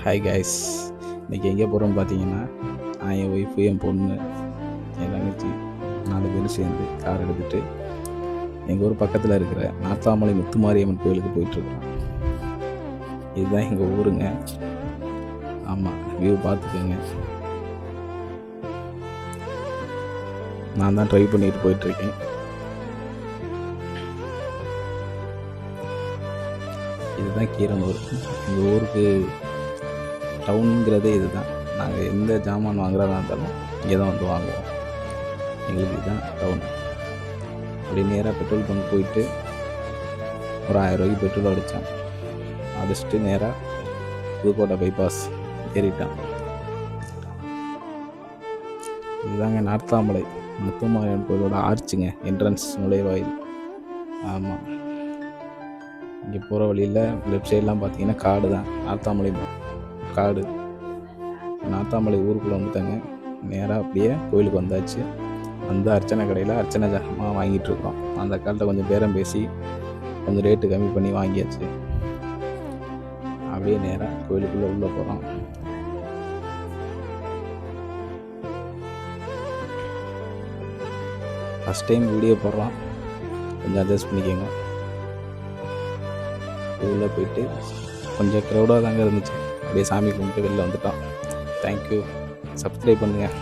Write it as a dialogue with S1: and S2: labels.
S1: Hi guys, இன்றைக்கி எங்கே போகிறோன்னு பார்த்தீங்கன்னா, நான் என் ஒய்ஃபு, என் பொண்ணு, என் தங்கச்சி 4 பேரும் சேர்ந்து கார் எடுத்துகிட்டு எங்கள் ஊர் பக்கத்தில் இருக்கிற நாத்தாமலை முத்துமாரியம்மன் கோயிலுக்கு போயிட்டுருக்கோம். இதுதான் எங்கள் ஊருங்க. ஆமாம், வியூ பார்த்துக்கோங்க. நான் தான் ட்ரை பண்ணிட்டு போயிட்டுருக்கேன். இதுதான் கீரனூர். எங்கள் ஊருக்கு டவுனுங்கிறதே இது தான். நாங்கள் எந்த ஜாமான் வாங்குறதா இருந்தாலும் இங்கே தான் வந்து வாங்குவோம். எங்களுக்கு இதுதான் டவுன். அப்படி நேராக பெட்ரோல் பங்க் போயிட்டு ஒரு 1000 ரூபாய்க்கு பெட்ரோல் அடித்தான். அடிச்சுட்டு நேராக புதுக்கோட்டை பைபாஸ் ஏறிட்டான். இதுதாங்க நார்த்தாமலை முத்துமாரியம்மன் கோயிலோட ஆர்ச்சுங்க, என்ட்ரன்ஸ் நுழைவாயில். ஆமாம், இங்கே போகிற வழியில் லெஃப்ட் சைட்லாம் பார்த்தீங்கன்னா காடு தான், நார்த்தாமலை காடு. நார்த்தாமலை ஊருக்குள்ளே வந்துட்டாங்க. நேராக அப்படியே கோயிலுக்கு வந்தாச்சு. வந்து அர்ச்சனை கடையில் அர்ச்சனை ஜாமான் வாங்கிட்டுருக்கோம். அந்த காலத்தில் கொஞ்சம் பேரம் பேசி கொஞ்சம் ரேட்டு கம்மி பண்ணி வாங்கியாச்சு. அப்படியே நேராக கோயிலுக்குள்ளே உள்ளே போகிறோம். ஃபஸ்ட் டைம் வீடியோ போடுறோம், கொஞ்சம் அட்ஜஸ்ட் பண்ணிக்கோங்க. உள்ளே போயிட்டு கொஞ்சம் க்ரௌடாக தாங்க இருந்துச்சு. அப்படியே சாமி கும்பிட்டு வெளில வந்துட்டோம். தேங்க்யூ. சப்ஸ்கிரைப் பண்ணுங்கள்.